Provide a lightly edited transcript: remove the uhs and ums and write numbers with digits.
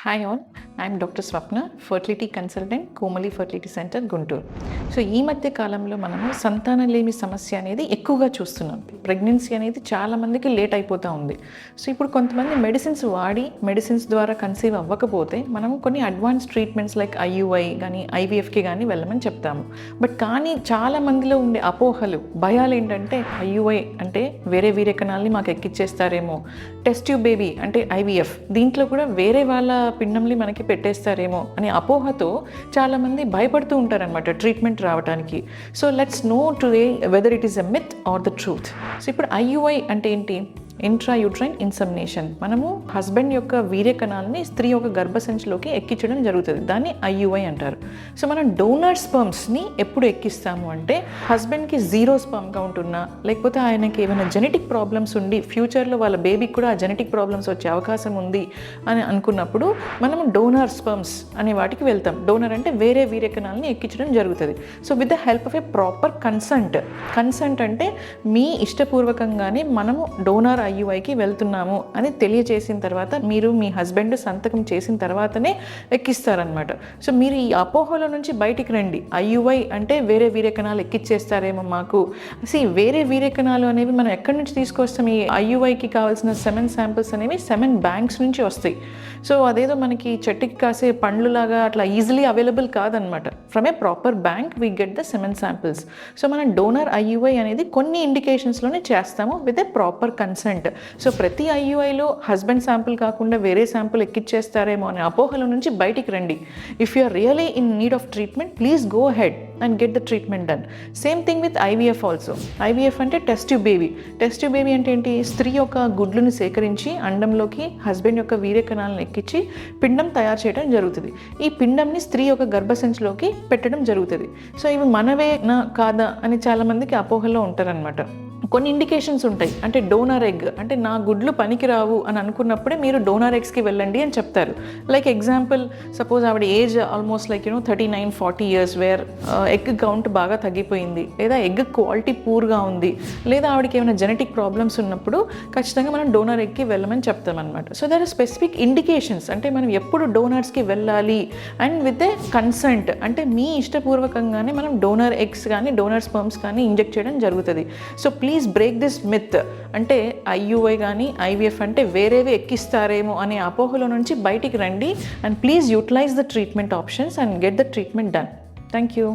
Hi all, I'm doctor Swapna, fertility consultant, Komali fertility centre, Guntur. So ఈ మధ్య కాలంలో మనము సంతానలేమి సమస్య అనేది ఎక్కువగా చూస్తున్నాం. ప్రెగ్నెన్సీ అనేది చాలామందికి లేట్ అయిపోతూ ఉంది. సో ఇప్పుడు కొంతమంది మెడిసిన్స్ ద్వారా కన్సీవ్ అవ్వకపోతే మనం కొన్ని అడ్వాన్స్ ట్రీట్మెంట్స్ లైక్ ఐయుఐ కానీ ఐవీఎఫ్కి కానీ వెళ్ళమని చెప్తాము. కానీ చాలా మందిలో ఉండే అపోహలు, భయాలు ఏంటంటే ఐయుఐ అంటే వేరే వీర్యకణాలని మాకు ఎక్కిచ్చేస్తారేమో, టెస్ట్ ట్యూబ్ బేబీ అంటే ఐవీఎఫ్ దీంట్లో కూడా వేరే వాళ్ళ పిండంని మనకి పెట్టేస్తారేమో అనే అపోహతో చాలామంది భయపడుతూ ఉంటారనమాట ట్రీట్మెంట్ రావడానికి. So let's know today whether it is a myth or the truth. So ఇప్పుడు ఐయుఐ అంటే ఏంటి? Intrauterine insemination. మనము హస్బెండ్ యొక్క వీర్యకణాలని స్త్రీ యొక్క గర్భసంచిలోకి ఎక్కించడం జరుగుతుంది. దాన్ని ఐయుఐ అంటారు. సో మనం డోనర్ స్పర్మ్స్ని ఎప్పుడు ఎక్కిస్తాము అంటే హస్బెండ్కి 0 స్పర్మ్ కౌంట్ ఉన్నా, లేకపోతే ఆయనకి ఏమైనా జెనెటిక్ ప్రాబ్లమ్స్ ఉండి ఫ్యూచర్లో వాళ్ళ బేబీకి కూడా ఆ జెనెటిక్ ప్రాబ్లమ్స్ వచ్చే అవకాశం ఉంది అని అనుకున్నప్పుడు మనము డోనర్ స్పర్మ్స్ అనే వాటికి వెళ్తాం. డోనర్ అంటే వేరే వీర్యకణాలని ఎక్కించడం జరుగుతుంది. So with the help of a proper consent అంటే మీ ఇష్టపూర్వకంగానే మనము డోనర్ ఐయుఐకి వెళ్తున్నాము అని తెలియజేసిన తర్వాత మీరు మీ హస్బెండ్ సంతకం చేసిన తర్వాతనే ఎక్కిస్తారనమాట. సో మీరు ఈ అపోహల నుంచి బయటికి రండి. ఐయుఐ అంటే వేరే వీర్యకణాలు ఎక్కిచ్చేస్తారేమో మాకు. వేరే వీర్యకణాలు అనేవి మనం ఎక్కడి నుంచి తీసుకొస్తాం? ఈ ఐయుఐకి కావాల్సిన సెమెన్ శాంపిల్స్ అనేవి సెమెన్ బ్యాంక్స్ నుంచి వస్తాయి. సో అదేదో మనకి చెట్టుకి కాసే పండ్లులాగా అట్లా ఈజీలీ అవైలబుల్ కాదనమాట. From a proper bank we get the semen samples. So మనం డోనర్ ఐయుఐ అనేది కొన్ని ఇండికేషన్స్లోనే చేస్తాము with a proper consent. So ప్రతి ఐయుఐలో హస్బెండ్ శాంపుల్ కాకుండా వేరే శాంపుల్ ఎక్కిచ్చేస్తారేమో అనే అపోహల నుంచి బయటికి రండి. If you are really in need of treatment, please go ahead and get the treatment done. Same thing with IVF also. IVF అంటే test tube baby. Test tube baby అంటే ఏంటి? స్త్రీ యొక్క గుడ్లను సేకరించి అండంలోకి హస్బెండ్ యొక్క వీర్యకణాలను ఎక్కించి పిండం తయారు చేయడం జరుగుతుంది. ఈ పిండంని స్త్రీ యొక్క గర్భసంచిలోకి పెట్టడం జరుగుతుంది. సో ఇవి మనవే నా కాదా అని చాలామందికి అపోహలో ఉంటారనమాట. కొన్ని ఇండికేషన్స్ ఉంటాయి. అంటే డోనర్ ఎగ్ అంటే నా గుడ్లు పనికిరావు అని అనుకున్నప్పుడే మీరు డోనర్ ఎగ్స్కి వెళ్ళండి అని చెప్తారు. లైక్ ఎగ్జాంపుల్, సపోజ్ ఆవిడ age almost like 39-40 years where egg count బాగా తగ్గిపోయింది, లేదా ఎగ్ క్వాలిటీ పూర్గా ఉంది, లేదా ఆవిడకి ఏమైనా జెనెటిక్ ప్రాబ్లమ్స్ ఉన్నప్పుడు ఖచ్చితంగా మనం డోనర్ ఎగ్కి వెళ్ళమని చెప్తామన్నమాట. So there are specific indications. అంటే మనం ఎప్పుడు డోనర్స్కి వెళ్ళాలి అండ్ విత్ ఏ కన్సెంట్, అంటే మీ ఇష్టపూర్వకంగానే మనం డోనర్ ఎగ్స్ కానీ డోనర్ స్పర్మ్స్ కానీ ఇంజెక్ట్ చేయడం జరుగుతుంది. So please break this myth. అంటే ఐయుఐ కానీ ఐవీఎఫ్ అంటే వేరేవి ఎక్కిస్తారేమో అనే అపోహల నుంచి బయటికి రండి and please utilize the treatment options and get the treatment done. Thank you.